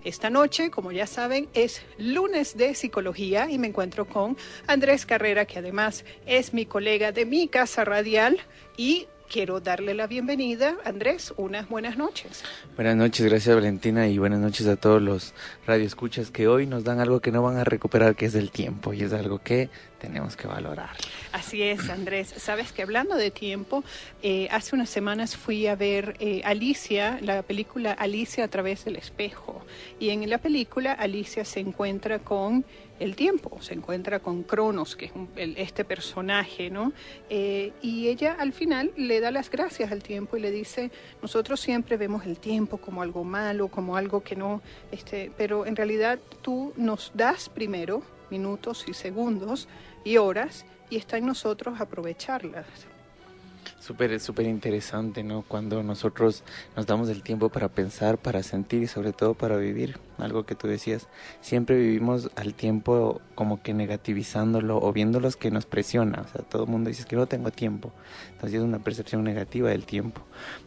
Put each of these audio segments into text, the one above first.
Esta noche, como ya saben, es lunes de psicología y me encuentro con Andrés Carrera, que además es mi colega de mi casa radial, y quiero darle la bienvenida. Andrés, unas buenas noches. Buenas noches, gracias Valentina, y buenas noches a todos los radioescuchas que hoy nos dan algo que no van a recuperar, que es el tiempo, y es algo que tenemos que valorar. Así es, Andrés. Sabes que hablando de tiempo, hace unas semanas fui a ver Alicia, la película Alicia a través del espejo. Y en la película Alicia se encuentra con el tiempo, se encuentra con Cronos, que es este personaje, ¿no? Y ella al final le da las gracias al tiempo y le dice, nosotros siempre vemos el tiempo como algo malo, como algo que no, pero en realidad tú nos das primero minutos y segundos y horas, y está en nosotros aprovecharlas. Súper interesante, ¿no? Cuando nosotros nos damos el tiempo para pensar, para sentir y sobre todo para vivir. Algo que tú decías, siempre vivimos al tiempo como que negativizándolo o viéndolos que nos presiona. O sea, todo el mundo dice que no tengo tiempo. Entonces es una percepción negativa del tiempo.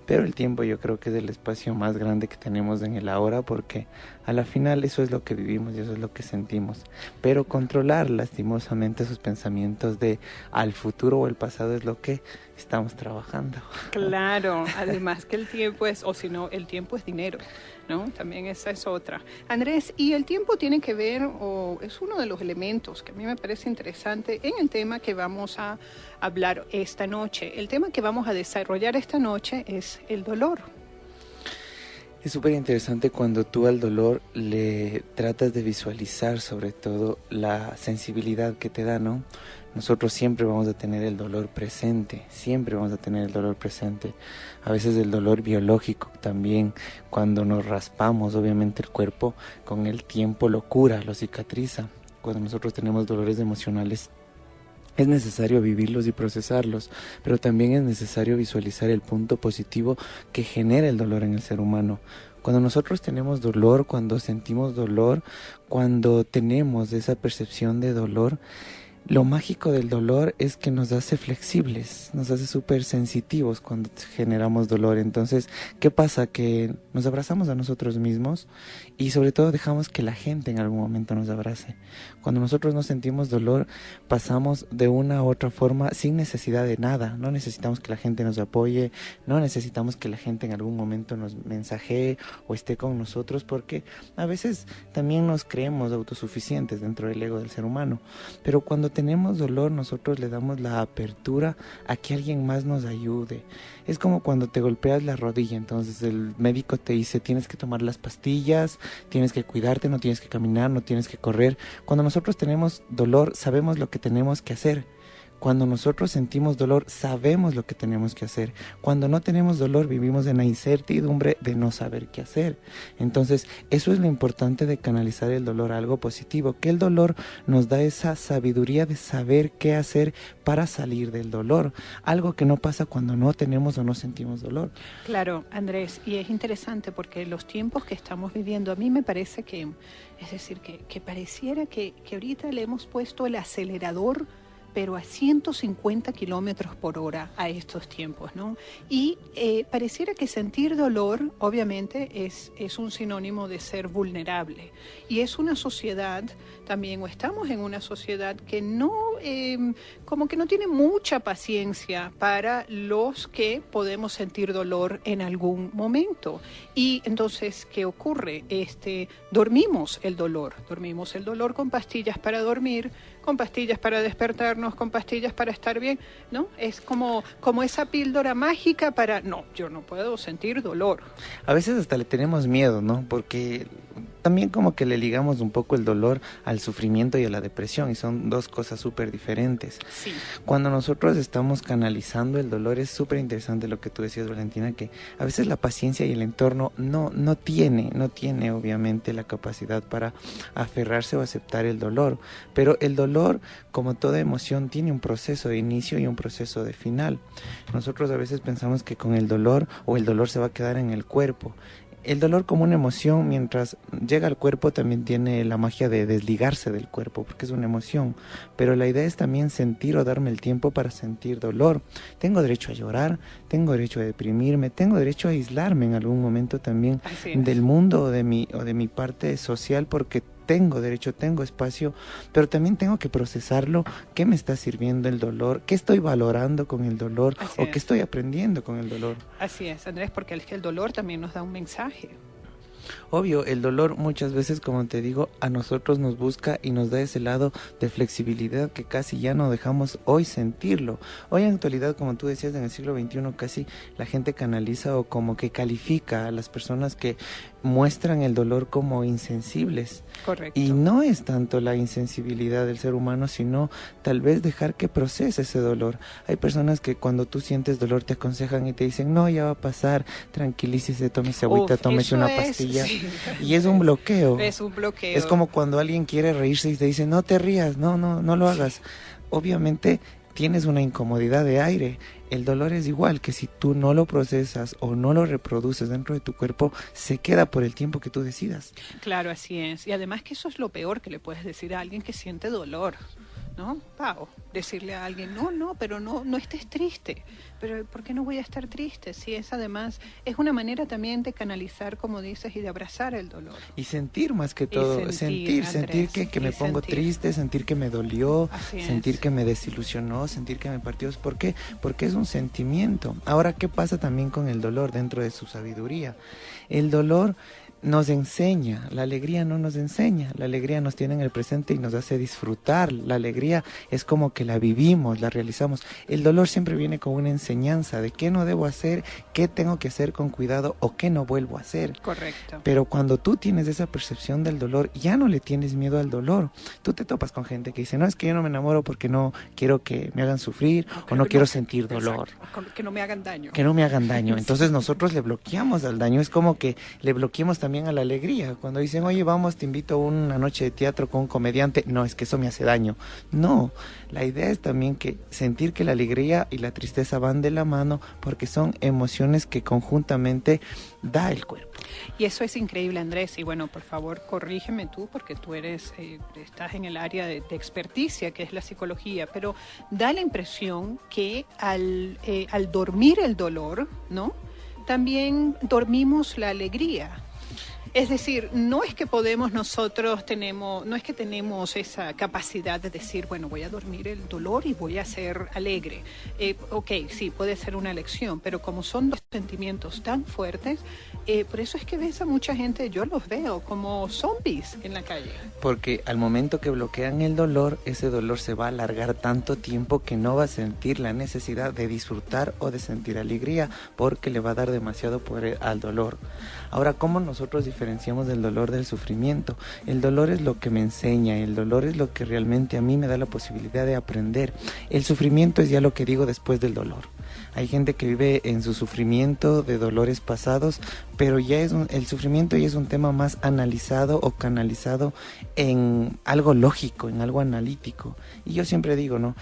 Pero el tiempo yo creo que es el espacio más grande que tenemos en el ahora, porque a la final eso es lo que vivimos y eso es lo que sentimos. Pero controlar lastimosamente esos pensamientos de al futuro o el pasado es lo que estamos trabajando. Claro, además que el tiempo es, o si no, el tiempo es dinero, ¿no? También esa es otra. Andrés, y el tiempo tiene que ver, o es uno de los elementos que a mí me parece interesante en el tema que vamos a hablar esta noche. El tema que vamos a desarrollar esta noche es el dolor. Es súper interesante cuando tú al dolor le tratas de visualizar sobre todo la sensibilidad que te da, ¿no? Nosotros siempre vamos a tener el dolor presente, siempre vamos a tener el dolor presente. A veces el dolor biológico también, cuando nos raspamos, obviamente el cuerpo con el tiempo lo cura, lo cicatriza. Cuando nosotros tenemos dolores emocionales, es necesario vivirlos y procesarlos, pero también es necesario visualizar el punto positivo que genera el dolor en el ser humano. Cuando nosotros tenemos dolor, cuando sentimos dolor, cuando tenemos esa percepción de dolor, lo mágico del dolor es que nos hace flexibles, nos hace súper sensitivos cuando generamos dolor. Entonces, ¿qué pasa? Que nos abrazamos a nosotros mismos y sobre todo dejamos que la gente en algún momento nos abrace. Cuando nosotros no sentimos dolor, pasamos de una u otra forma sin necesidad de nada. No necesitamos que la gente nos apoye, no necesitamos que la gente en algún momento nos mensajee o esté con nosotros, porque a veces también nos creemos autosuficientes dentro del ego del ser humano. Pero cuando tenemos dolor, nosotros le damos la apertura a que alguien más nos ayude. Es como cuando te golpeas la rodilla, entonces el médico te dice tienes que tomar las pastillas, tienes que cuidarte, no tienes que caminar, no tienes que correr. Cuando nosotros tenemos dolor, sabemos lo que tenemos que hacer. Cuando nosotros sentimos dolor, sabemos lo que tenemos que hacer. Cuando no tenemos dolor, vivimos en la incertidumbre de no saber qué hacer. Entonces, eso es lo importante de canalizar el dolor a algo positivo, que el dolor nos da esa sabiduría de saber qué hacer para salir del dolor. Algo que no pasa cuando no tenemos o no sentimos dolor. Claro, Andrés, y es interesante porque los tiempos que estamos viviendo, a mí me parece que, es decir, que pareciera que ahorita le hemos puesto el acelerador pero a 150 kilómetros por hora a estos tiempos, ¿no? Y pareciera que sentir dolor, obviamente, es un sinónimo de ser vulnerable. Y es una sociedad también, o estamos en una sociedad que no, como que no tiene mucha paciencia para los que podemos sentir dolor en algún momento. Y entonces, ¿qué ocurre? Dormimos el dolor con pastillas para dormir, con pastillas para despertarnos, con pastillas para estar bien, ¿no? Es como esa píldora mágica para, no, yo no puedo sentir dolor. A veces hasta le tenemos miedo, ¿no? Porque también como que le ligamos un poco el dolor al sufrimiento y a la depresión, y son dos cosas súper diferentes. Sí. Cuando nosotros estamos canalizando el dolor, es súper interesante lo que tú decías, Valentina, que a veces la paciencia y el entorno no tiene obviamente la capacidad para aferrarse o aceptar el dolor, pero el dolor, como toda emoción, tiene un proceso de inicio y un proceso de final. Nosotros a veces pensamos que con el dolor se va a quedar en el cuerpo. El dolor como una emoción, mientras llega al cuerpo, también tiene la magia de desligarse del cuerpo, porque es una emoción. Pero la idea es también sentir o darme el tiempo para sentir dolor. Tengo derecho a llorar, tengo derecho a deprimirme, tengo derecho a aislarme en algún momento también del mundo o de mi parte social, porque tengo derecho, tengo espacio, pero también tengo que procesarlo. ¿Qué me está sirviendo el dolor? ¿Qué estoy valorando con el dolor? ¿O qué estoy aprendiendo con el dolor? Así es, Andrés, porque el dolor también nos da un mensaje. Obvio, el dolor muchas veces, como te digo, a nosotros nos busca y nos da ese lado de flexibilidad que casi ya no dejamos hoy sentirlo. Hoy en actualidad, como tú decías, en el siglo XXI casi la gente canaliza o como que califica a las personas que muestran el dolor como insensibles. Correcto. Y no es tanto la insensibilidad del ser humano, sino tal vez dejar que procese ese dolor. Hay personas que cuando tú sientes dolor te aconsejan y te dicen, no, ya va a pasar, tranquilícese, tómese agüita, tómese una pastilla. Sí. Y es un bloqueo. Es un bloqueo. Es como cuando alguien quiere reírse y te dice, no te rías, no lo hagas. Obviamente tienes una incomodidad de aire. El dolor es igual, que si tú no lo procesas o no lo reproduces dentro de tu cuerpo, se queda por el tiempo que tú decidas. Claro, así es. Y además que eso es lo peor que le puedes decir a alguien que siente dolor, ¿no? Pau, decirle a alguien, pero no estés triste. Pero ¿por qué no voy a estar triste? Si es además, es una manera también de canalizar, como dices, y de abrazar el dolor. Y sentir más que todo, sentir que me pongo triste, sentir que me dolió, sentir que me desilusionó, sentir que me partió. ¿Por qué? Porque es un sentimiento. Ahora, ¿qué pasa también con el dolor dentro de su sabiduría? El dolor nos enseña, la alegría no nos enseña, la alegría nos tiene en el presente y nos hace disfrutar, la alegría es como que la vivimos, la realizamos. El dolor siempre viene con una enseñanza de qué no debo hacer, qué tengo que hacer con cuidado o qué no vuelvo a hacer. Correcto. Pero cuando tú tienes esa percepción del dolor, ya no le tienes miedo al dolor. Tú te topas con gente que dice, no, es que yo no me enamoro porque no quiero que me hagan sufrir o no quiero sentir dolor. Exacto. Que no me hagan daño. Que no me hagan daño. Entonces nosotros le bloqueamos al daño, es como que le bloqueemos también a la alegría. Cuando dicen, oye, vamos, te invito a una noche de teatro con un comediante, no, es que eso me hace daño. No, la idea es también que sentir que la alegría y la tristeza van de la mano porque son emociones que conjuntamente da el cuerpo. Y eso es increíble, Andrés. Y bueno, por favor, corrígeme tú, porque tú estás en el área de experticia, que es la psicología, pero da la impresión que al dormir el dolor, ¿no?, también dormimos la alegría. Es decir, no es que no es que tenemos esa capacidad de decir, bueno, voy a dormir el dolor y voy a ser alegre. Ok, sí, puede ser una elección, pero como son dos sentimientos tan fuertes, por eso es que ves a mucha gente, yo los veo como zombies en la calle. Porque al momento que bloquean el dolor, ese dolor se va a alargar tanto tiempo que no va a sentir la necesidad de disfrutar o de sentir alegría, porque le va a dar demasiado poder al dolor. Ahora, ¿cómo nosotros diferenciamos el dolor del sufrimiento? El dolor es lo que me enseña, el dolor es lo que realmente a mí me da la posibilidad de aprender. El sufrimiento es ya lo que digo después del dolor. Hay gente que vive en su sufrimiento de dolores pasados, pero el sufrimiento ya es un tema más analizado o canalizado en algo lógico, en algo analítico. Y yo siempre digo, ¿no?,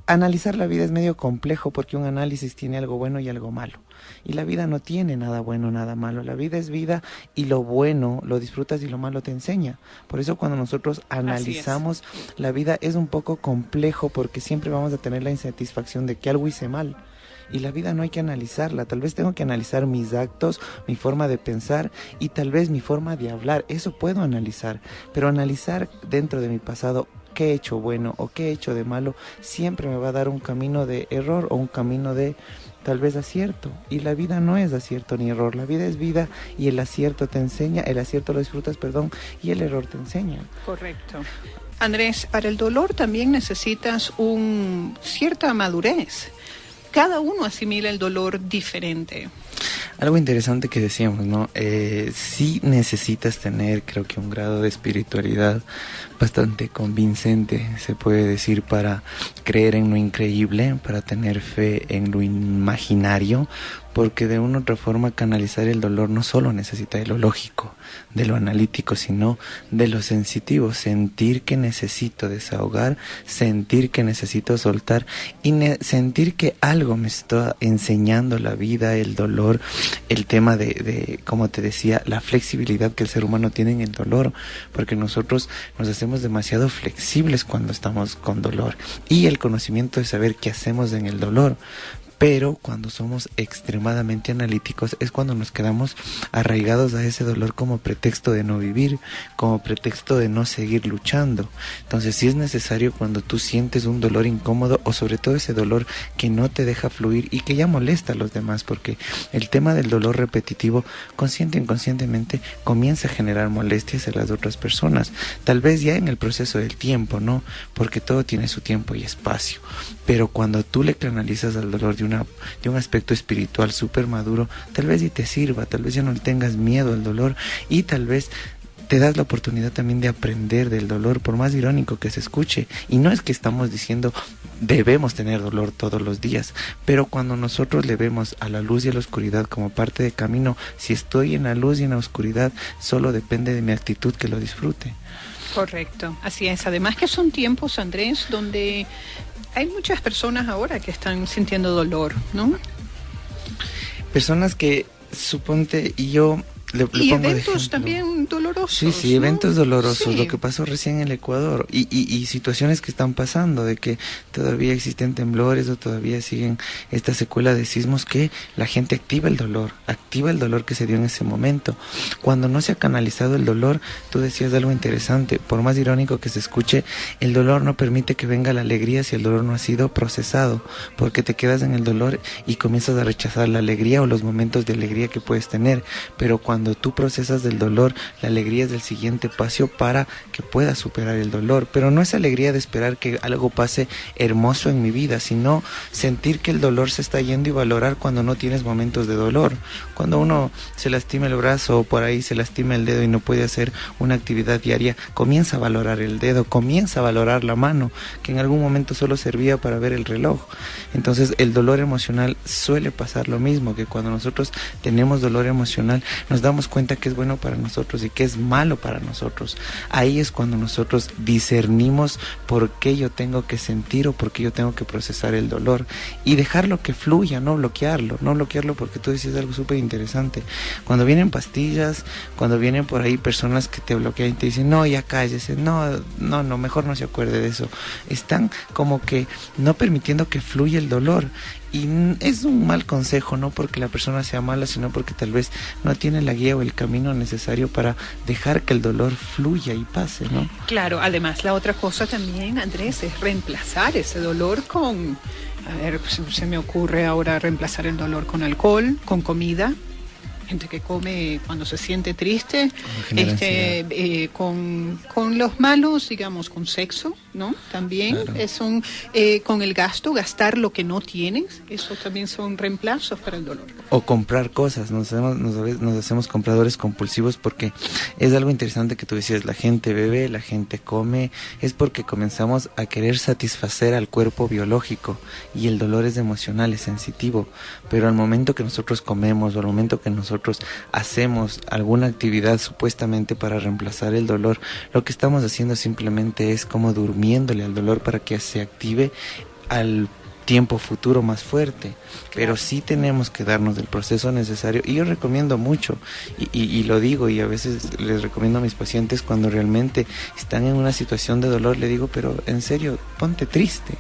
analizar la vida es medio complejo porque un análisis tiene algo bueno y algo malo. Y la vida no tiene nada bueno, nada malo. La vida es vida y lo bueno lo disfrutas y lo malo te enseña. Por eso cuando nosotros analizamos la vida es un poco complejo porque siempre vamos a tener la insatisfacción de que algo hice mal. Y la vida no hay que analizarla, tal vez tengo que analizar mis actos, mi forma de pensar y tal vez mi forma de hablar, eso puedo analizar, pero analizar dentro de mi pasado qué he hecho bueno o qué he hecho de malo, siempre me va a dar un camino de error o un camino de tal vez acierto, y la vida no es acierto ni error, la vida es vida y el acierto te enseña, el acierto lo disfrutas, y el error te enseña. Correcto. Andrés, para el dolor también necesitas cierta madurez. Cada uno asimila el dolor diferente. Algo interesante que decíamos, ¿no? Sí necesitas tener, creo que un grado de espiritualidad bastante convincente, se puede decir, para creer en lo increíble, para tener fe en lo imaginario, porque de una u otra forma canalizar el dolor no solo necesita de lo lógico, de lo analítico, sino de lo sensitivo, sentir que necesito desahogar, sentir que necesito soltar y sentir que algo me está enseñando la vida, el dolor, el tema de, como te decía, la flexibilidad que el ser humano tiene en el dolor, porque nosotros nos hacemos demasiado flexibles cuando estamos con dolor, y el conocimiento de saber qué hacemos en el dolor. Pero cuando somos extremadamente analíticos es cuando nos quedamos arraigados a ese dolor como pretexto de no vivir, como pretexto de no seguir luchando. Entonces sí es necesario, cuando tú sientes un dolor incómodo, o sobre todo ese dolor que no te deja fluir y que ya molesta a los demás, porque el tema del dolor repetitivo, consciente e inconscientemente, comienza a generar molestias a las otras personas. Tal vez ya en el proceso del tiempo, ¿no? Porque todo tiene su tiempo y espacio. Pero cuando tú le canalizas al dolor de un aspecto espiritual súper maduro, tal vez y te sirva, tal vez ya no le tengas miedo al dolor, y tal vez te das la oportunidad también de aprender del dolor, por más irónico que se escuche. Y no es que estamos diciendo debemos tener dolor todos los días, pero cuando nosotros le vemos a la luz y a la oscuridad como parte del camino, si estoy en la luz y en la oscuridad, solo depende de mi actitud que lo disfrute. Correcto, así es. Además que son tiempos, Andrés, donde hay muchas personas ahora que están sintiendo dolor, ¿no? Personas que, suponte, y yo le y pongo eventos también dolorosos. Sí, sí, ¿no? eventos dolorosos, Sí. lo que pasó recién en el Ecuador, y situaciones que están pasando, de que todavía existen temblores o todavía siguen esta secuela de sismos, que la gente activa el dolor que se dio en ese momento. Cuando no se ha canalizado el dolor, tú decías algo interesante, por más irónico que se escuche, el dolor no permite que venga la alegría si el dolor no ha sido procesado, porque te quedas en el dolor y comienzas a rechazar la alegría o los momentos de alegría que puedes tener. Pero cuando tú procesas del dolor, la alegría es del siguiente paso para que puedas superar el dolor. Pero no es alegría de esperar que algo pase hermoso en mi vida, sino sentir que el dolor se está yendo y valorar cuando no tienes momentos de dolor. Cuando uno se lastima el brazo o por ahí se lastima el dedo y no puede hacer una actividad diaria, comienza a valorar el dedo, comienza a valorar la mano, que en algún momento solo servía para ver el reloj. Entonces el dolor emocional suele pasar lo mismo, que cuando nosotros tenemos dolor emocional nos damos cuenta que es bueno para nosotros y que es malo para nosotros. Ahí es cuando nosotros discernimos por qué yo tengo que sentir o por qué yo tengo que procesar el dolor, y dejarlo que fluya, no bloquearlo, porque tú decías algo súper interesante. Cuando vienen pastillas, cuando vienen por ahí personas que te bloquean y te dicen, no, ya cállese, no, mejor no se acuerde de eso. Están como que no permitiendo que fluya el dolor. Y es un mal consejo, no porque la persona sea mala, sino porque tal vez no tiene la guía o el camino necesario para dejar que el dolor fluya y pase, ¿no? Claro, además la otra cosa también, Andrés, es reemplazar ese dolor con, a ver, se me ocurre ahora reemplazar el dolor con alcohol, con comida. Gente que come cuando se siente triste, con los malos, digamos, con sexo, ¿no? También claro. Con el gastar lo que no tienes, eso también son reemplazos para el dolor. O comprar cosas, nos hacemos compradores compulsivos, porque es algo interesante que tú decías, la gente bebe, la gente come, es porque comenzamos a querer satisfacer al cuerpo biológico, y el dolor es emocional, es sensitivo, pero al momento que nosotros comemos o al momento que nosotros hacemos alguna actividad supuestamente para reemplazar el dolor, lo que estamos haciendo simplemente es como durmiéndole al dolor para que se active al tiempo futuro más fuerte. Claro. Pero sí tenemos que darnos el proceso necesario, y yo recomiendo mucho, y lo digo, y a veces les recomiendo a mis pacientes cuando realmente están en una situación de dolor, le digo, pero en serio, ponte triste,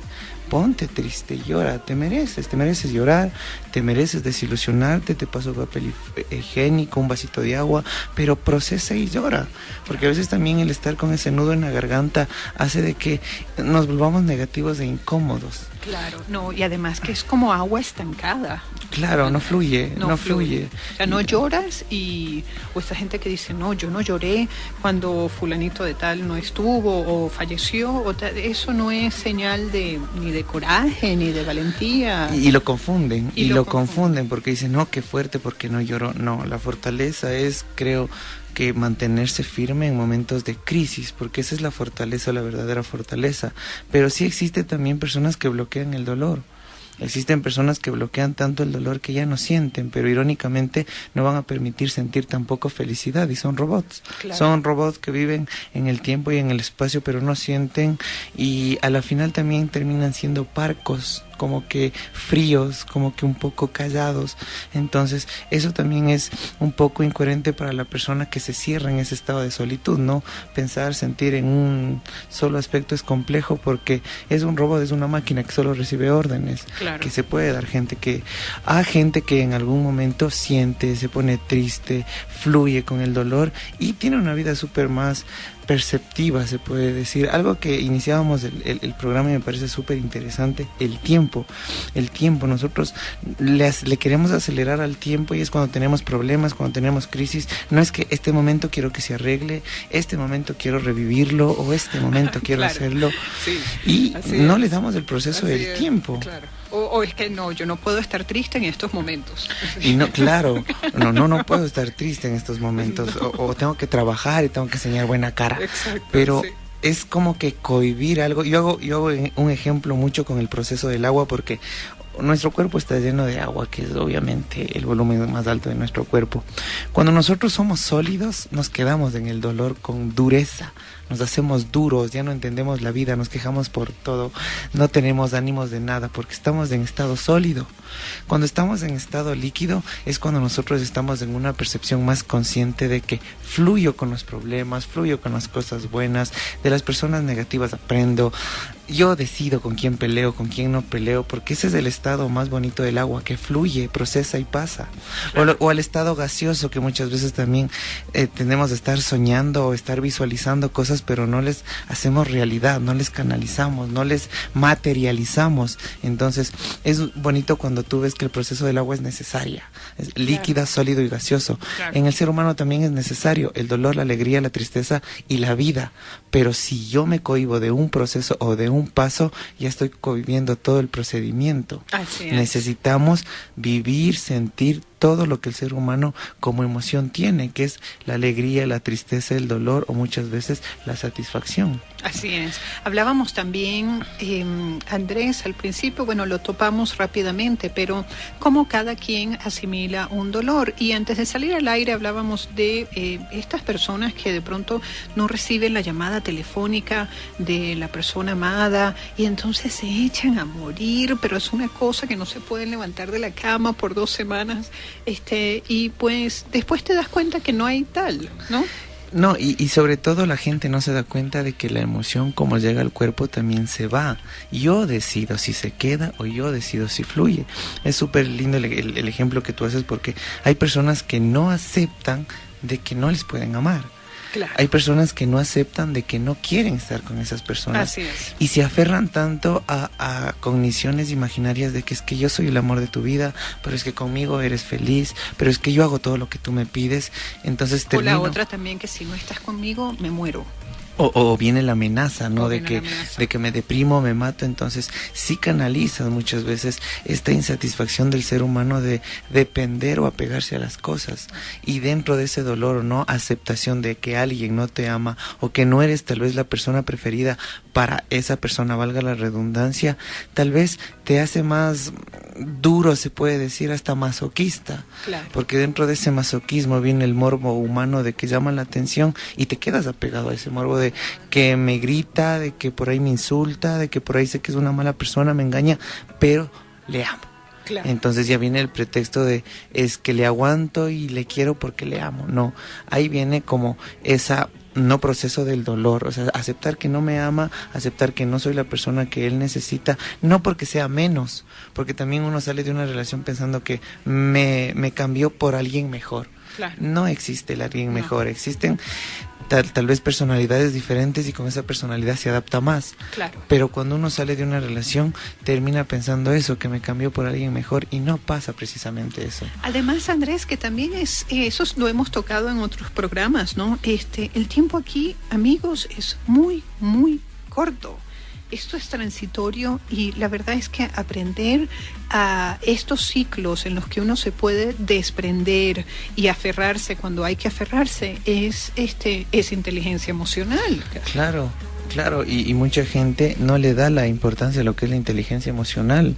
llora, te mereces llorar, te mereces desilusionarte, te paso papel higiénico, un vasito de agua, pero procesa y llora, porque a veces también el estar con ese nudo en la garganta hace de que nos volvamos negativos e incómodos. Claro, no, y además que es como agua estancada. Claro, no fluye. O sea, no lloras, o esta gente que dice, no, yo no lloré cuando fulanito de tal no estuvo o falleció, eso no es señal ni de coraje, ni de valentía. Y lo confunden, porque dicen, no, qué fuerte, porque no lloró. No, la fortaleza es, creo, que mantenerse firme en momentos de crisis, porque esa es la fortaleza, la verdadera fortaleza. Pero sí existe también personas que bloquean el dolor. Existen personas que bloquean tanto el dolor que ya no sienten, pero irónicamente no van a permitir sentir tampoco felicidad, y son robots. Claro. Son robots que viven en el tiempo y en el espacio, pero no sienten, y a la final también terminan siendo parcos como que fríos, como que un poco callados. Entonces eso también es un poco incoherente para la persona que se cierra en ese estado de solitud, ¿no? Pensar, sentir en un solo aspecto es complejo porque es un robot, es una máquina que solo recibe órdenes. Claro. Que se puede dar gente que en algún momento siente, se pone triste, fluye con el dolor y tiene una vida súper más perceptiva, se puede decir. Algo que iniciábamos el programa y me parece súper interesante, el tiempo. Nosotros le queremos acelerar al tiempo y es cuando tenemos problemas, cuando tenemos crisis. No es que este momento quiero que se arregle, este momento quiero revivirlo o este momento quiero hacerlo. Sí, y no le damos el proceso del tiempo. Claro. O es que no, yo no puedo estar triste en estos momentos. Y no, claro, no puedo estar triste en estos momentos. No. O tengo que trabajar y tengo que enseñar buena cara. Exacto, pero sí. Es como que cohibir algo. Yo hago un ejemplo mucho con el proceso del agua porque nuestro cuerpo está lleno de agua, que es obviamente el volumen más alto de nuestro cuerpo. Cuando nosotros somos sólidos, nos quedamos en el dolor con dureza. Nos hacemos duros, ya no entendemos la vida, nos quejamos por todo, no tenemos ánimos de nada porque estamos en estado sólido. Cuando estamos en estado líquido es cuando nosotros estamos en una percepción más consciente de que fluyo con los problemas, fluyo con las cosas buenas, de las personas negativas aprendo. Yo decido con quién peleo, con quién no peleo, porque ese es el estado más bonito del agua, que fluye, procesa y pasa. Claro. O al estado gaseoso, que muchas veces también tendemos a estar soñando o estar visualizando cosas, pero no les hacemos realidad, no les canalizamos, no les materializamos. Entonces, es bonito cuando tú ves que el proceso del agua es necesaria, es líquida, sólido y gaseoso. Claro. En el ser humano también es necesario el dolor, la alegría, la tristeza y la vida. Pero si yo me cohíbo de un proceso o de un paso, ya estoy cohibiendo todo el procedimiento. Así es. Necesitamos vivir, sentir todo lo que el ser humano como emoción tiene, que es la alegría, la tristeza, el dolor o muchas veces la satisfacción. Así es. Hablábamos también, Andrés, al principio, bueno, lo topamos rápidamente, pero cómo cada quien asimila un dolor. Y antes de salir al aire hablábamos de estas personas que de pronto no reciben la llamada telefónica de la persona amada y entonces se echan a morir, pero es una cosa que no se pueden levantar de la cama por 2 semanas. Y pues después te das cuenta que no hay tal, ¿no? No, y sobre todo la gente no se da cuenta de que la emoción como llega al cuerpo también se va. Yo decido si se queda o yo decido si fluye. Es súper lindo el ejemplo que tú haces porque hay personas que no aceptan de que no les pueden amar. Claro. Hay personas que no aceptan de que no quieren estar con esas personas. Así es. Y se aferran tanto a cogniciones imaginarias de que es que yo soy el amor de tu vida, pero es que conmigo eres feliz, pero es que yo hago todo lo que tú me pides. Entonces termino... O la otra también, que si no estás conmigo me muero. O viene la amenaza, ¿no? De que me deprimo, me mato. Entonces sí canalizas muchas veces esta insatisfacción del ser humano de depender o apegarse a las cosas. Y dentro de ese dolor o no aceptación de que alguien no te ama o que no eres tal vez la persona preferida para esa persona, valga la redundancia, tal vez te hace más duro, se puede decir, hasta masoquista. Claro. Porque dentro de ese masoquismo viene el morbo humano de que llama la atención y te quedas apegado a ese morbo de que me grita, de que por ahí me insulta, de que por ahí sé que es una mala persona, me engaña, pero le amo. Claro. Entonces ya viene el pretexto de es que le aguanto y le quiero porque le amo. No, ahí viene como esa no proceso del dolor, o sea, aceptar que no me ama, aceptar que no soy la persona que él necesita, no porque sea menos, porque también uno sale de una relación pensando que me cambió por alguien mejor. Claro. No existe el alguien mejor, existen tal vez personalidades diferentes y con esa personalidad se adapta más. Claro. Pero cuando uno sale de una relación termina pensando eso, que me cambió por alguien mejor y no pasa precisamente eso. Además, Andrés, que también eso lo hemos tocado en otros programas, ¿no? El tiempo aquí, amigos, es muy, muy corto. Esto es transitorio y la verdad es que aprender a estos ciclos en los que uno se puede desprender y aferrarse cuando hay que aferrarse es inteligencia emocional. Claro. Y mucha gente no le da la importancia a lo que es la inteligencia emocional.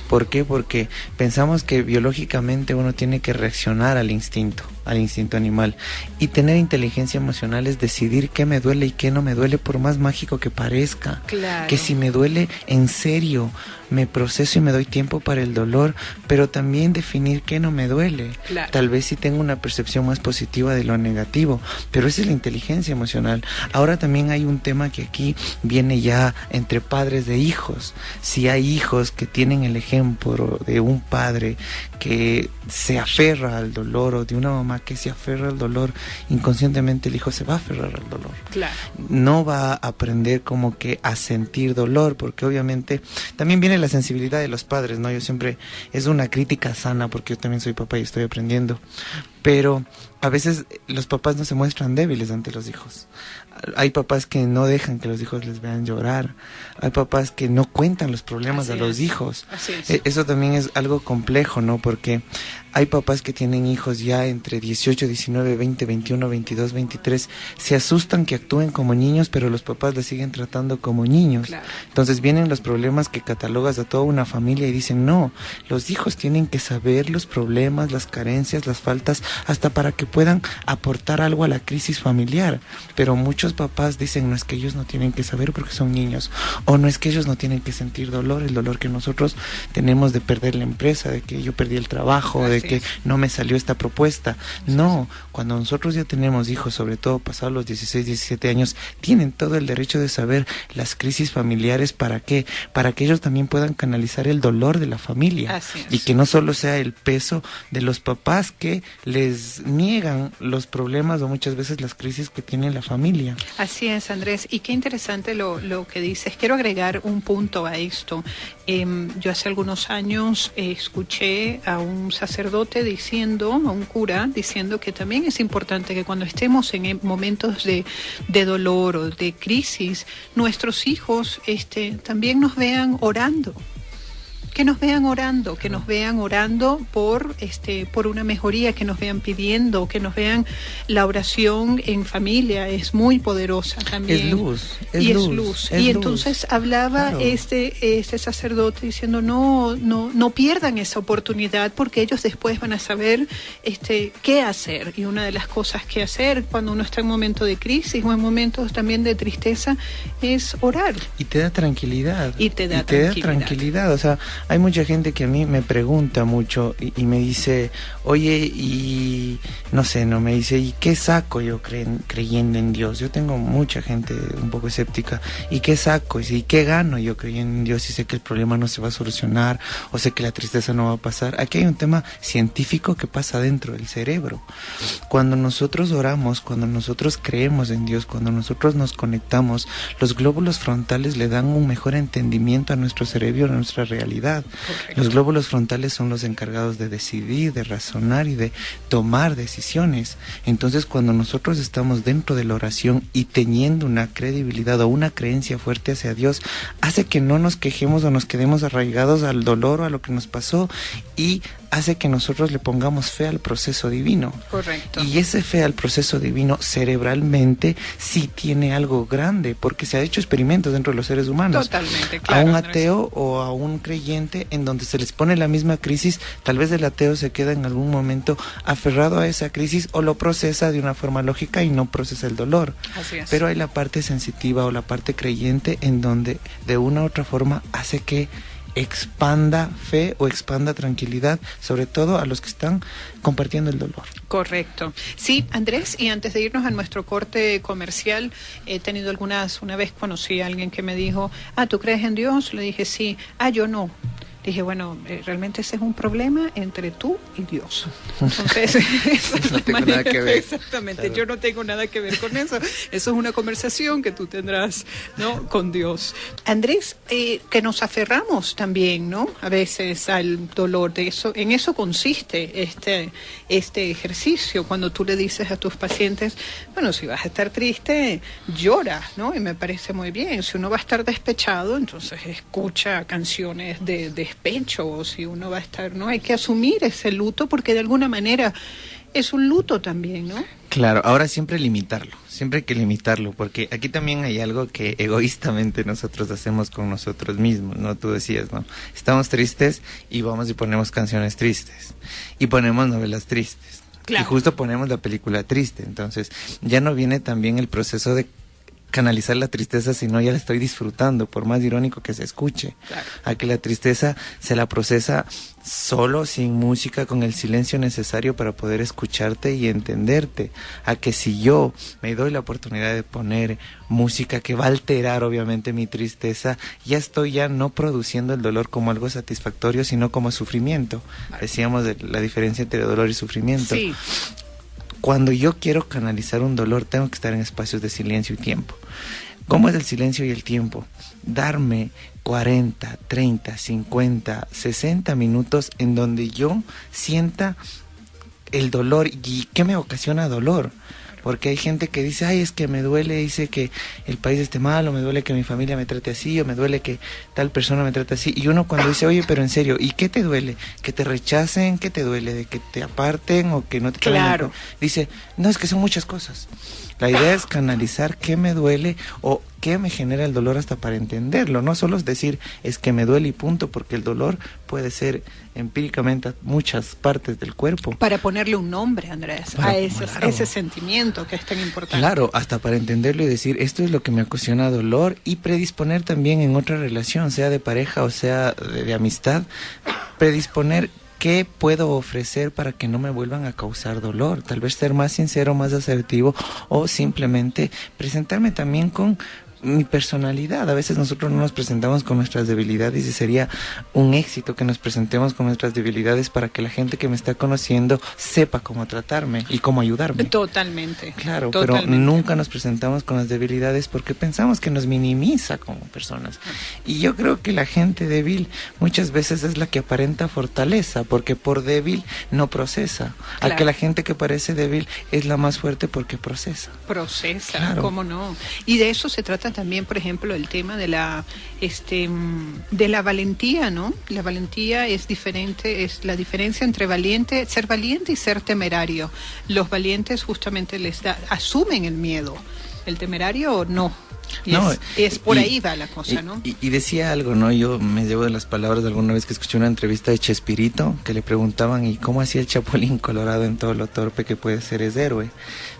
¿Por qué? Porque pensamos que biológicamente uno tiene que reaccionar al instinto. al instinto animal. Y tener inteligencia emocional es decidir qué me duele y qué no me duele, por más mágico que parezca. Claro. Que si me duele, en serio, me proceso y me doy tiempo para el dolor, pero también definir qué no me duele. Claro. Tal vez sí tengo una percepción más positiva de lo negativo, pero esa es la inteligencia emocional. Ahora también hay un tema que aquí viene ya entre padres de hijos. Si hay hijos que tienen el ejemplo de un padre que se aferra al dolor, o de una mamá que se aferra al dolor, inconscientemente el hijo se va a aferrar al dolor. Claro. No va a aprender como que a sentir dolor, porque obviamente también viene la sensibilidad de los padres, ¿no? Yo siempre, es una crítica sana, porque yo también soy papá y estoy aprendiendo, pero a veces los papás no se muestran débiles ante los hijos. Hay papás que no dejan que los hijos les vean llorar. Hay papás que no cuentan los problemas a los hijos. Así es. Eso también es algo complejo, ¿no? Porque hay papás que tienen hijos ya entre 18, 19, 20, 21, 22, 23. Se asustan que actúen como niños, pero los papás les siguen tratando como niños. Claro. Entonces vienen los problemas que catalogas a toda una familia y dicen, no, los hijos tienen que saber los problemas, las carencias, las faltas, hasta para que puedan aportar algo a la crisis familiar. Pero muchos papás dicen, no, es que ellos no tienen que saber porque son niños, o no es que ellos no tienen que sentir dolor, el dolor que nosotros tenemos de perder la empresa, de que yo perdí el trabajo, de que no me salió esta propuesta. No, cuando nosotros ya tenemos hijos, sobre todo pasados los 16, 17 años, tienen todo el derecho de saber las crisis familiares. ¿Para qué? Para que ellos también puedan canalizar el dolor de la familia, y que no solo sea el peso de los papás que les niegan los problemas o muchas veces las crisis que tiene la familia. Así es, Andrés, y qué interesante lo que dices. Quiero agregar un punto a esto. Yo hace algunos años escuché a un sacerdote diciendo, a un cura, diciendo que también es importante que cuando estemos en momentos de dolor o de crisis, nuestros hijos también nos vean orando. Que nos vean orando por una mejoría, que nos vean pidiendo, que nos vean. La oración en familia es muy poderosa también. Es luz. Y entonces hablaba claro, este sacerdote diciendo, no pierdan esa oportunidad, porque ellos después van a saber qué hacer. Y una de las cosas que hacer cuando uno está en un momento de crisis o en momentos también de tristeza es orar. Y te da tranquilidad. Y te da tranquilidad. O sea, hay mucha gente que a mí me pregunta mucho y me dice, oye, y no sé, me dice, ¿y qué saco yo creyendo en Dios? Yo tengo mucha gente un poco escéptica. ¿Y qué saco? ¿Y qué gano yo creyendo en Dios si sé que el problema no se va a solucionar o sé que la tristeza no va a pasar? Aquí hay un tema científico que pasa dentro del cerebro. Cuando nosotros oramos, cuando nosotros creemos en Dios, cuando nosotros nos conectamos, los glóbulos frontales le dan un mejor entendimiento a nuestro cerebro, a nuestra realidad. Correcto. Los glóbulos frontales son los encargados de decidir, de razonar y de tomar decisiones. Entonces, cuando nosotros estamos dentro de la oración y teniendo una credibilidad o una creencia fuerte hacia Dios, hace que no nos quejemos o nos quedemos arraigados al dolor o a lo que nos pasó, y hace que nosotros le pongamos fe al proceso divino. Correcto. Y ese fe al proceso divino cerebralmente sí tiene algo grande, porque se ha hecho experimentos dentro de los seres humanos. Totalmente, claro. A un ateo Andrés, o a un creyente, en donde se les pone la misma crisis, tal vez el ateo se queda en algún momento aferrado a esa crisis o lo procesa de una forma lógica y no procesa el dolor. Así es. Pero hay la parte sensitiva o la parte creyente en donde de una u otra forma hace que expanda fe o expanda tranquilidad, sobre todo a los que están compartiendo el dolor. Correcto. Sí, Andrés, y antes de irnos a nuestro corte comercial, he tenido una vez conocí a alguien que me dijo, ¿tú crees en Dios? Le dije, sí. Yo no. Dije, bueno, realmente ese es un problema entre tú y Dios. Entonces, esa es no tengo nada que ver. Exactamente, claro. Yo no tengo nada que ver con eso. Eso es una conversación que tú tendrás, ¿no?, con Dios. Andrés, que nos aferramos también, ¿no?, a veces al dolor. En eso consiste este ejercicio. Cuando tú le dices a tus pacientes, bueno, si vas a estar triste, llora, ¿no? Y me parece muy bien. Si uno va a estar despechado, entonces escucha canciones de despecho, o si uno va a estar, ¿no? Hay que asumir ese luto, porque de alguna manera es un luto también, ¿no? Claro, ahora siempre hay que limitarlo, porque aquí también hay algo que egoístamente nosotros hacemos con nosotros mismos, ¿no? Tú decías, ¿no? Estamos tristes y vamos y ponemos canciones tristes, y ponemos novelas tristes. Y justo ponemos la película triste, entonces ya no viene también el proceso de canalizar la tristeza, sino ya la estoy disfrutando, por más irónico que se escuche. A que la tristeza se la procesa solo, sin música, con el silencio necesario para poder escucharte y entenderte. A que si yo me doy la oportunidad de poner música que va a alterar obviamente mi tristeza, ya estoy ya no produciendo el dolor como algo satisfactorio, sino como sufrimiento. Decíamos de la diferencia entre dolor y sufrimiento. Sí. Cuando yo quiero canalizar un dolor, tengo que estar en espacios de silencio y tiempo. ¿Cómo es el silencio y el tiempo? Darme 40, 30, 50, 60 minutos en donde yo sienta el dolor. ¿Y qué me ocasiona dolor? Porque hay gente que dice, ay, es que me duele, dice que el país esté mal, o me duele que mi familia me trate así, o me duele que tal persona me trate así. Y uno cuando dice, oye, pero en serio, ¿y qué te duele? ¿Que te rechacen? ¿Qué te duele? ¿De que te aparten o que no te Claro. Dice, no, es que son muchas cosas. La idea es canalizar qué me duele o qué me genera el dolor hasta para entenderlo. No solo es decir, es que me duele y punto, porque el dolor puede ser empíricamente a muchas partes del cuerpo. Para ponerle un nombre, Andrés, a ese sentimiento que es tan importante. Claro, hasta para entenderlo y decir, esto es lo que me ocasiona dolor, y predisponer también en otra relación, sea de pareja o sea de amistad, predisponer qué puedo ofrecer para que no me vuelvan a causar dolor. Tal vez ser más sincero, más asertivo, o simplemente presentarme también con mi personalidad. A veces nosotros no nos presentamos con nuestras debilidades y sería un éxito que nos presentemos con nuestras debilidades para que la gente que me está conociendo sepa cómo tratarme y cómo ayudarme. Totalmente. Claro, totalmente. pero nunca nos presentamos con las debilidades porque pensamos que nos minimiza como personas. Y yo creo que la gente débil muchas veces es la que aparenta fortaleza, porque por débil no procesa. Claro. A que la gente que parece débil es la más fuerte porque procesa. Procesa, Claro. cómo no. Y de eso se trata también, por ejemplo, el tema de la valentía, ¿no? La valentía es diferente, es la diferencia entre ser valiente y ser temerario. Los valientes justamente asumen el miedo, el temerario no. Y no, es por ahí va la cosa, ¿no? Y decía algo, ¿no? Yo me llevo de las palabras de alguna vez que escuché una entrevista de Chespirito, que le preguntaban, ¿y cómo hacía el Chapulín Colorado en todo lo torpe que puede ser? Es héroe.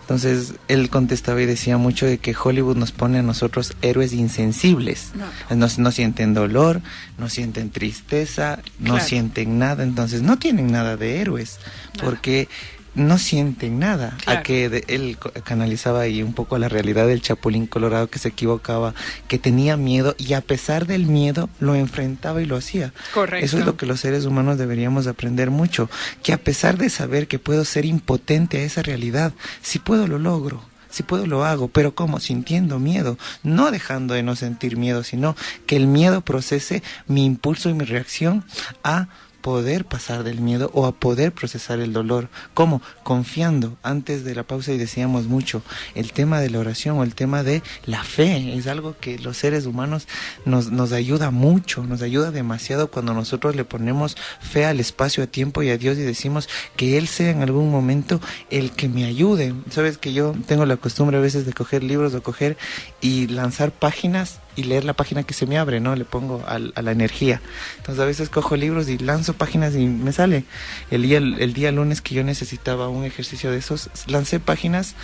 Entonces, él contestaba y decía mucho de que Hollywood nos pone a nosotros héroes insensibles. No sienten dolor, no sienten tristeza, no Claro. sienten nada. Entonces, no tienen nada de héroes, porque no sienten nada. Claro. A que él canalizaba ahí un poco la realidad del Chapulín Colorado, que se equivocaba, que tenía miedo y a pesar del miedo lo enfrentaba y lo hacía. Correcto. Eso es lo que los seres humanos deberíamos aprender mucho, que a pesar de saber que puedo ser impotente a esa realidad, si puedo lo logro. Si puedo lo hago, pero ¿cómo? Sintiendo miedo, no dejando de no sentir miedo, sino que el miedo procese mi impulso y mi reacción a poder pasar del miedo o a poder procesar el dolor. ¿Cómo? Confiando. Antes de la pausa y decíamos mucho, el tema de la oración o el tema de la fe es algo que los seres humanos nos ayuda mucho, nos ayuda demasiado cuando nosotros le ponemos fe al espacio, a tiempo y a Dios y decimos que Él sea en algún momento el que me ayude. Sabes que yo tengo la costumbre a veces de coger libros o coger y lanzar páginas y leer la página que se me abre, ¿no? Le pongo a la energía. Entonces a veces cojo libros y lanzo páginas y me sale. El día lunes que yo necesitaba un ejercicio de esos, lancé páginas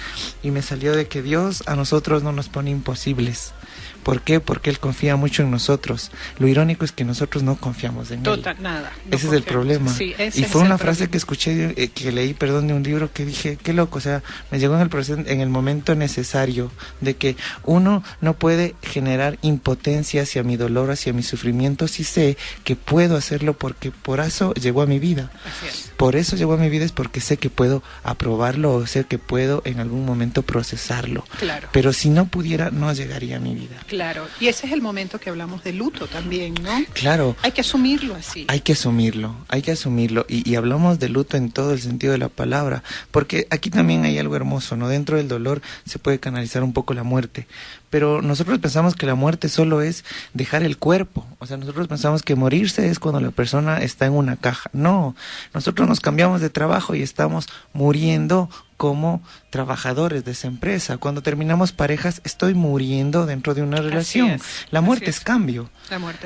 y me salió de que Dios a nosotros no nos pone imposibles. ¿Por qué? Porque Él confía mucho en nosotros. Lo irónico es que nosotros no confiamos en Él. Nada. Ese es el problema. Sí, y fue una frase que escuché, que leí, de un libro que dije, qué loco, o sea, me llegó en el momento necesario de que uno no puede generar impotencia hacia mi dolor, hacia mi sufrimiento, si sé que puedo hacerlo porque por eso llegó a mi vida. Así es. Por eso llegó a mi vida, es porque sé que puedo aprobarlo o sé que puedo en algún momento procesarlo. Claro. Pero si no pudiera, no llegaría a mi vida. Claro, y ese es el momento que hablamos de luto también, ¿no? Claro. Hay que asumirlo así. Hay que asumirlo. Y hablamos de luto en todo el sentido de la palabra, porque aquí también hay algo hermoso, ¿no? Dentro del dolor se puede canalizar un poco la muerte, pero nosotros pensamos que la muerte solo es dejar el cuerpo, o sea, nosotros pensamos que morirse es cuando la persona está en una caja. No, nosotros nos cambiamos de trabajo y estamos muriendo como trabajadores de esa empresa. Cuando terminamos parejas, estoy muriendo dentro de una relación. La muerte es cambio.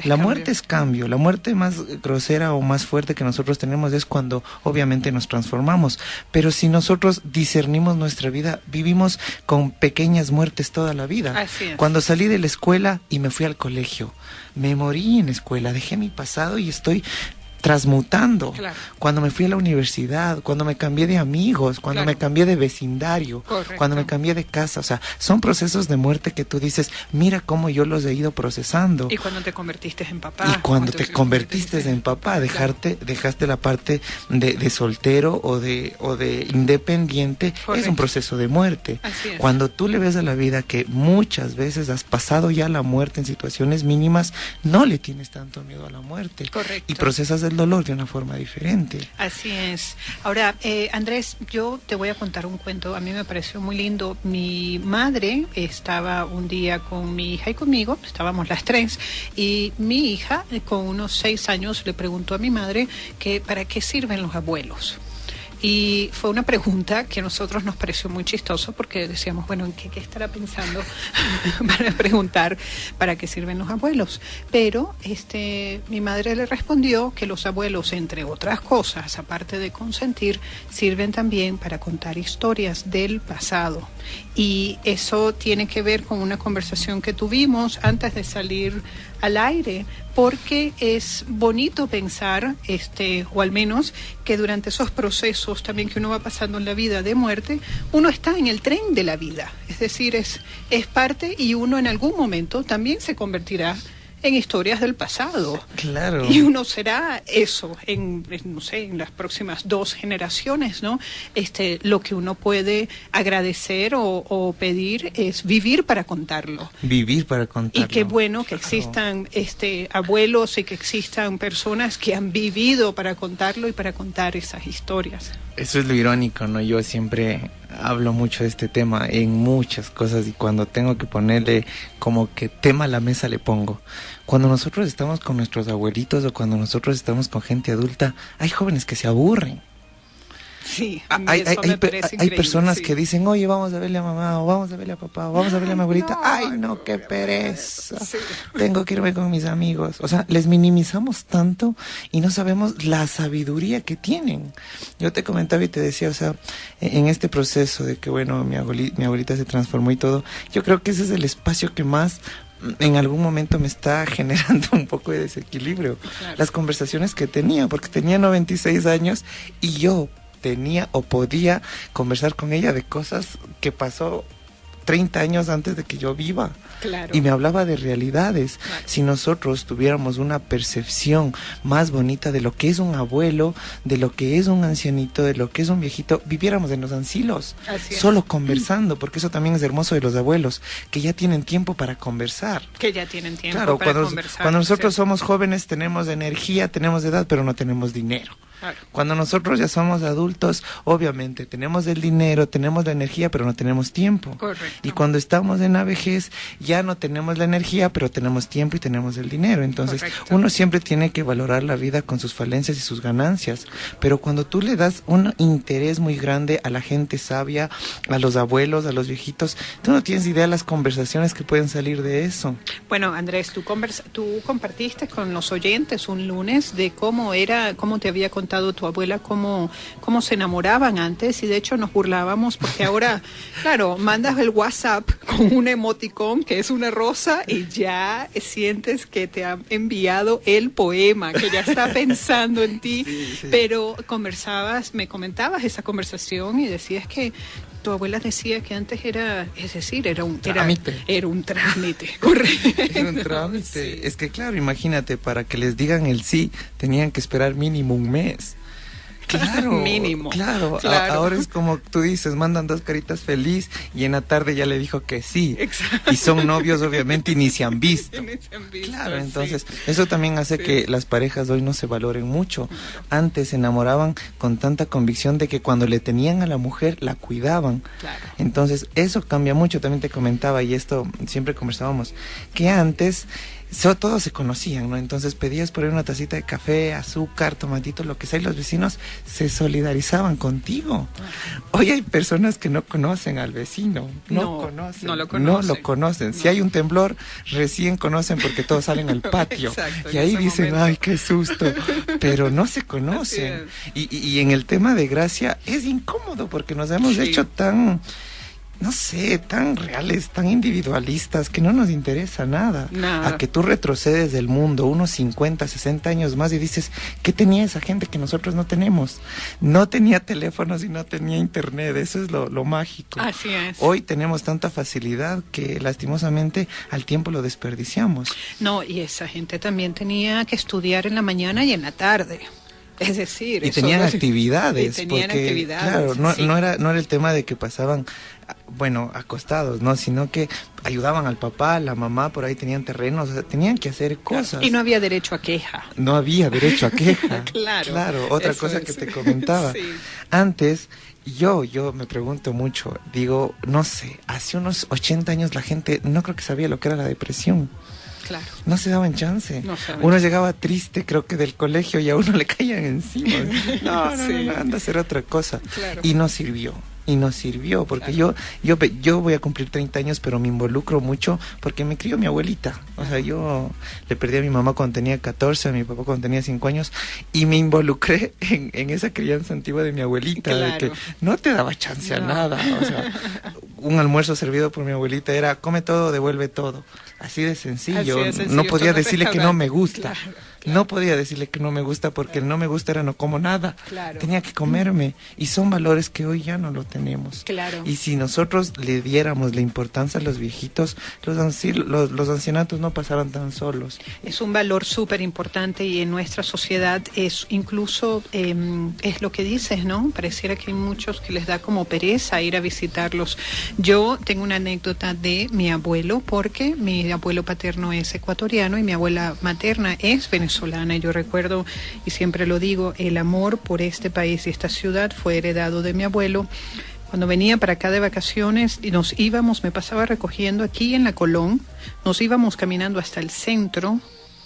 La muerte es cambio. La muerte más grosera o más fuerte que nosotros tenemos es cuando obviamente nos transformamos. Pero si nosotros discernimos nuestra vida, vivimos con pequeñas muertes toda la vida. Cuando salí de la escuela y me fui al colegio, me morí en la escuela, dejé mi pasado y estoy transmutando. Claro. Cuando me fui a la universidad, cuando me cambié de amigos, cuando me cambié de vecindario, cuando me cambié de casa, o sea, son procesos de muerte que tú dices, mira cómo yo los he ido procesando. Y cuando te convertiste en papá. Y cuando te convertiste en papá, dejaste la parte de soltero o de independiente, es un proceso de muerte. Cuando tú le ves a la vida que muchas veces has pasado ya la muerte en situaciones mínimas, no le tienes tanto miedo a la muerte. Correcto. Y procesas el dolor de una forma diferente. Así es. Ahora, Andrés, yo te voy a contar un cuento. A mí me pareció muy lindo. Mi madre estaba un día con mi hija y conmigo, estábamos las tres, y mi hija, con unos 6 años, le preguntó a mi madre que ¿para qué sirven los abuelos? Y fue una pregunta que a nosotros nos pareció muy chistoso porque decíamos, bueno, ¿en qué estará pensando para preguntar para qué sirven los abuelos? Pero mi madre le respondió que los abuelos, entre otras cosas, aparte de consentir, sirven también para contar historias del pasado. Y eso tiene que ver con una conversación que tuvimos antes de salir al aire, porque es bonito pensar, o al menos que durante esos procesos también que uno va pasando en la vida de muerte, uno está en el tren de la vida, es decir, es parte y uno en algún momento también se convertirá en historias del pasado. Claro. Y uno será eso no sé, en las próximas 2 generaciones, ¿no? Lo que uno puede agradecer o pedir es vivir para contarlo. Vivir para contarlo. Y qué bueno que existan abuelos y que existan personas que han vivido para contarlo y para contar esas historias. Eso es lo irónico, ¿no? Yo siempre hablo mucho de este tema en muchas cosas y cuando tengo que ponerle como que tema a la mesa le pongo. Cuando nosotros estamos con nuestros abuelitos o cuando nosotros estamos con gente adulta, hay jóvenes que se aburren. Sí, hay personas que dicen, oye, vamos a verle a mamá, o vamos a verle a papá, o vamos a verle a mi abuelita. Ay, no, qué pereza. Sí. Tengo que irme con mis amigos. O sea, les minimizamos tanto y no sabemos la sabiduría que tienen. Yo te comentaba y te decía, o sea, en este proceso de que, bueno, mi abuelita se transformó y todo, yo creo que ese es el espacio que más en algún momento me está generando un poco de desequilibrio. Claro. Las conversaciones que tenía, porque tenía 96 años y yo tenía o podía conversar con ella de cosas que pasó 30 años antes de que yo viva. Claro. Y me hablaba de realidades. Claro. Si nosotros tuviéramos una percepción más bonita de lo que es un abuelo, de lo que es un ancianito, de lo que es un viejito, viviéramos en los asilos, solo conversando, porque eso también es hermoso de los abuelos, que ya tienen tiempo para conversar. Que ya tienen tiempo para conversar. Cuando nosotros somos jóvenes tenemos energía, tenemos edad, pero no tenemos dinero. Claro. Cuando nosotros ya somos adultos, obviamente tenemos el dinero, tenemos la energía, pero no tenemos tiempo. Correcto. Y cuando estamos en la vejez, ya no tenemos la energía, pero tenemos tiempo y tenemos el dinero. Entonces, correcto, uno siempre tiene que valorar la vida con sus falencias y sus ganancias. Pero cuando tú le das un interés muy grande a la gente sabia, a los abuelos, a los viejitos, tú no tienes idea de las conversaciones que pueden salir de eso. Bueno, Andrés, tú compartiste con los oyentes un lunes de cómo te había contado tu abuela, cómo se enamoraban antes, y de hecho nos burlábamos porque ahora, claro, mandas el WhatsApp con un emoticón que es una rosa y ya sientes que te ha enviado el poema, que ya está pensando en ti. Sí. Pero me comentabas esa conversación y decías que tu abuela decía que antes era un trámite. Era un trámite, correcto. Era un trámite. Sí. Es que claro, imagínate, para que les digan el sí, tenían que esperar mínimo un mes. Claro, mínimo. Claro. Ahora es como tú dices, mandan 2 caritas feliz y en la tarde ya le dijo que sí. Exacto. Y son novios obviamente y ni se han visto. Claro, entonces eso también hace que las parejas de hoy no se valoren mucho. Antes se enamoraban con tanta convicción de que cuando le tenían a la mujer la cuidaban. Claro. Entonces eso cambia mucho. También te comentaba, y esto siempre conversábamos, que antes todos se conocían, ¿no? Entonces pedías por ahí una tacita de café, azúcar, tomatito, lo que sea, y los vecinos se solidarizaban contigo. Hoy hay personas que no conocen al vecino, no lo conocen. Si hay un temblor, recién conocen porque todos salen al patio. Exacto, y ahí dicen, momento. ay, qué susto, pero no se conocen. Y en el tema de Gracia es incómodo porque nos hemos hecho tan... no sé, tan reales, tan individualistas, que no nos interesa nada. A que tú retrocedes del mundo unos 50, 60 años más y dices, ¿qué tenía esa gente que nosotros no tenemos? No tenía teléfonos y no tenía internet, eso es lo mágico. Así es. Hoy tenemos tanta facilidad que lastimosamente al tiempo lo desperdiciamos. No, y esa gente también tenía que estudiar en la mañana y en la tarde. Es decir, y tenían actividades, claro, no era el tema de que pasaban, bueno, acostados, no, sino que ayudaban al papá, a la mamá, por ahí tenían terrenos, o sea, tenían que hacer cosas. Y no había derecho a queja. No había derecho a queja. Claro, otra cosa que te comentaba. Sí. Antes, yo me pregunto mucho, digo, no sé, hace unos 80 años la gente no creo que sabía lo que era la depresión. Claro. No se daban chance. Uno llegaba triste, creo que del colegio, y a uno le caían encima. No, anda a hacer otra cosa. Claro. Y no sirvió. Porque claro. yo voy a cumplir 30 años, pero me involucro mucho porque me crió mi abuelita. O sea, yo le perdí a mi mamá cuando tenía 14, a mi papá cuando tenía 5 años, y me involucré en esa crianza antigua de mi abuelita, claro. De que no te daba chance a nada. O sea, un almuerzo servido por mi abuelita era, come todo, devuelve todo. Así de sencillo. No podía decirle que no me gusta. Claro. No podía decirle que no me gusta porque el no me gusta era no como nada. Claro. Tenía que comerme. Y son valores que hoy ya no lo tenemos. Claro. Y si nosotros le diéramos la importancia a los viejitos, los ancianatos no pasaran tan solos. Es un valor súper importante y en nuestra sociedad es incluso, es lo que dices, ¿no? Pareciera que hay muchos que les da como pereza ir a visitarlos. Yo tengo una anécdota de mi abuelo porque mi abuelo paterno es ecuatoriano y mi abuela materna es venezolana. Y yo recuerdo, y siempre lo digo, el amor por este país y esta ciudad fue heredado de mi abuelo. Cuando venía para acá de vacaciones y nos íbamos, me pasaba recogiendo aquí en la Colón, nos íbamos caminando hasta el centro,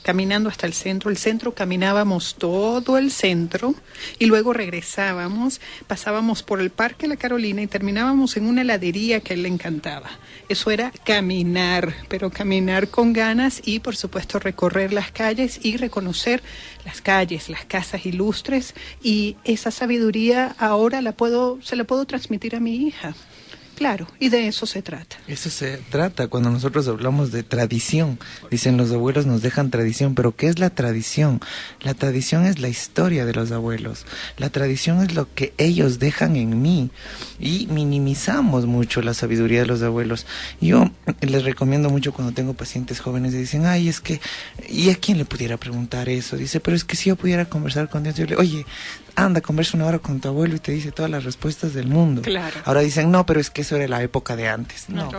el centro caminábamos todo el centro y luego regresábamos, pasábamos por el Parque La Carolina y terminábamos en una heladería que a él le encantaba. Eso era caminar, pero caminar con ganas y por supuesto recorrer las calles y reconocer las calles, las casas ilustres, y esa sabiduría ahora se la puedo transmitir a mi hija. Claro, y de eso se trata. Eso se trata cuando nosotros hablamos de tradición. Dicen, los abuelos nos dejan tradición, pero ¿qué es la tradición? La tradición es la historia de los abuelos. La tradición es lo que ellos dejan en mí. Y minimizamos mucho la sabiduría de los abuelos. Yo les recomiendo mucho cuando tengo pacientes jóvenes y dicen, ay, es que, ¿y a quién le pudiera preguntar eso? Dice, pero es que si yo pudiera conversar con Dios, yo le, oye, anda, conversa una hora con tu abuelo y te dice todas las respuestas del mundo. Claro. Ahora dicen, no, pero es que eso era la época de antes. No,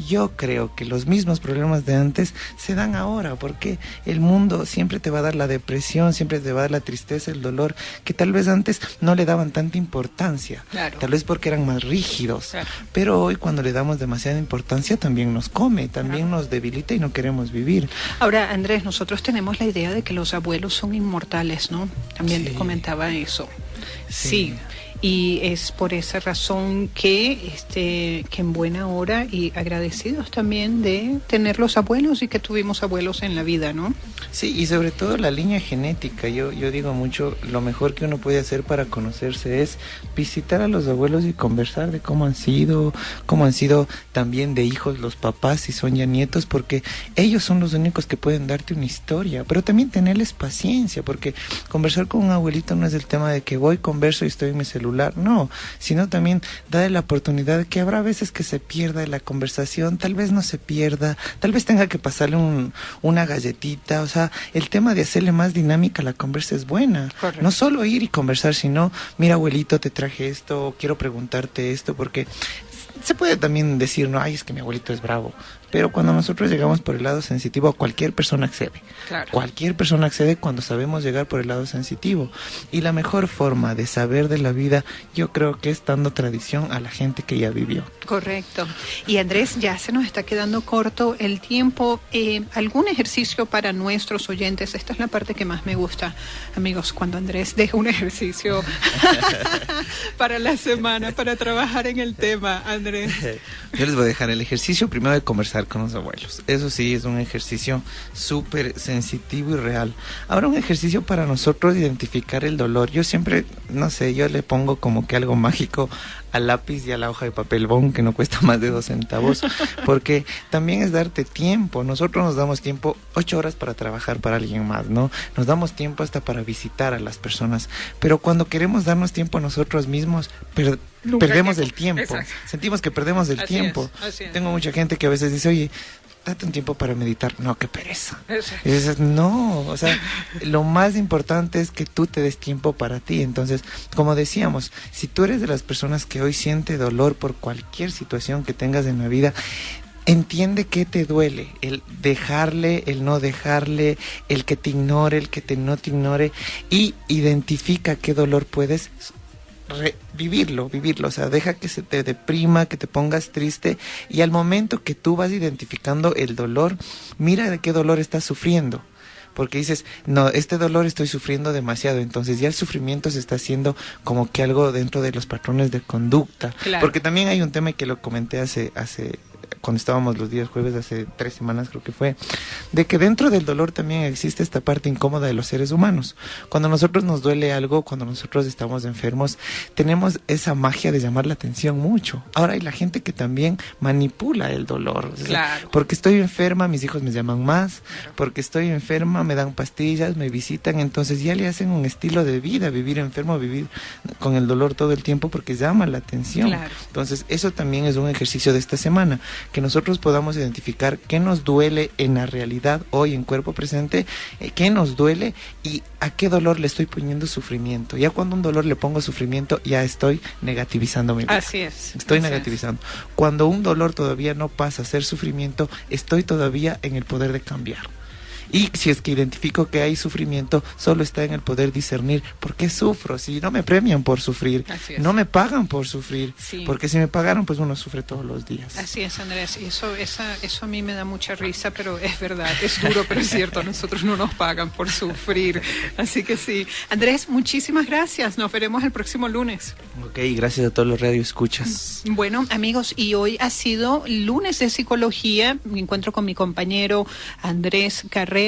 yo creo que los mismos problemas de antes se dan ahora, porque el mundo siempre te va a dar la depresión, siempre te va a dar la tristeza, el dolor, que tal vez antes no le daban tanta importancia. Claro. Tal vez porque eran más rígidos. Claro. Pero hoy cuando le damos demasiada importancia también nos come, también nos debilita y no queremos vivir. Ahora, Andrés, nosotros tenemos la idea de que los abuelos son inmortales, ¿no? También te comentaba eso. Sí. Y es por esa razón que en buena hora y agradecidos también de tener los abuelos y que tuvimos abuelos en la vida, ¿no? Sí, y sobre todo la línea genética. Yo digo mucho, lo mejor que uno puede hacer para conocerse es visitar a los abuelos y conversar de cómo han sido también de hijos los papás si son ya nietos, porque ellos son los únicos que pueden darte una historia, pero también tenerles paciencia, porque conversar con un abuelito no es el tema de que voy, converso y estoy en mi celular, no, sino también darle la oportunidad de que habrá veces que se pierda la conversación, tal vez no se pierda, tal vez tenga que pasarle una galletita, o sea, el tema de hacerle más dinámica a la conversa es buena. Correcto. No solo ir y conversar, sino, mira abuelito, te traje esto, quiero preguntarte esto, porque se puede también decir, no, ay, es que mi abuelito es bravo, pero cuando nosotros llegamos por el lado sensitivo, cualquier persona accede. Claro. Cualquier persona accede cuando sabemos llegar por el lado sensitivo. Y la mejor forma de saber de la vida, yo creo que es dando tradición a la gente que ya vivió. Correcto. Y Andrés, ya se nos está quedando corto el tiempo. ¿Algún ejercicio para nuestros oyentes? Esta es la parte que más me gusta, amigos, cuando Andrés deja un ejercicio para la semana, para trabajar en el tema, Andrés. Yo les voy a dejar el ejercicio primero de conversar con los abuelos. Eso sí, es un ejercicio súper sensitivo y real. Ahora, un ejercicio para nosotros identificar el dolor. Yo siempre, no sé, yo le pongo como que algo mágico al lápiz y a la hoja de papel bond, que no cuesta más de 2 centavos, porque también es darte tiempo. Nosotros nos damos tiempo 8 horas para trabajar para alguien más, ¿no? Nos damos tiempo hasta para visitar a las personas, pero cuando queremos darnos tiempo a nosotros mismos, perdemos el tiempo. Exacto. Sentimos que perdemos el tiempo. Así es. Tengo mucha gente que a veces dice, oye, date un tiempo para meditar. No, qué pereza. Y dices, no, o sea, lo más importante es que tú te des tiempo para ti. Entonces, como decíamos, si tú eres de las personas que hoy siente dolor por cualquier situación que tengas en la vida, entiende qué te duele, el dejarle, el no dejarle, el que te ignore, el que no te ignore, y identifica qué dolor puedes vivirlo, o sea, deja que se te deprima, que te pongas triste, y al momento que tú vas identificando el dolor, mira de qué dolor estás sufriendo, porque dices, no, este dolor estoy sufriendo demasiado, entonces ya el sufrimiento se está haciendo como que algo dentro de los patrones de conducta, claro. Porque también hay un tema que lo comenté hace cuando estábamos los días jueves, hace 3 semanas creo que fue, de que dentro del dolor también existe esta parte incómoda de los seres humanos. Cuando a nosotros nos duele algo, cuando nosotros estamos enfermos, tenemos esa magia de llamar la atención mucho. Ahora hay la gente que también manipula el dolor. O sea, claro. Porque estoy enferma, mis hijos me llaman más, porque estoy enferma, me dan pastillas, me visitan, entonces ya le hacen un estilo de vida, vivir enfermo, vivir con el dolor todo el tiempo, porque llama la atención. Claro. Entonces eso también es un ejercicio de esta semana, que nosotros podamos identificar qué nos duele en la realidad hoy en cuerpo presente, qué nos duele y a qué dolor le estoy poniendo sufrimiento. Ya cuando un dolor le pongo sufrimiento, ya estoy negativizando mi vida. Así es. Estoy negativizando. Cuando un dolor todavía no pasa a ser sufrimiento, estoy todavía en el poder de cambiar. Y si es que identifico que hay sufrimiento, solo está en el poder discernir por qué sufro. Si no me premian por sufrir, no me pagan por sufrir, sí. Porque si me pagaron, pues uno sufre todos los días. Así es, Andrés, y eso a mí me da mucha risa, pero es verdad, es duro, pero es cierto, a nosotros no nos pagan por sufrir. Así que sí. Andrés, muchísimas gracias, nos veremos el próximo lunes. Ok, gracias a todos los radioescuchas. Bueno, amigos, y hoy ha sido lunes de psicología, me encuentro con mi compañero Andrés Carrera.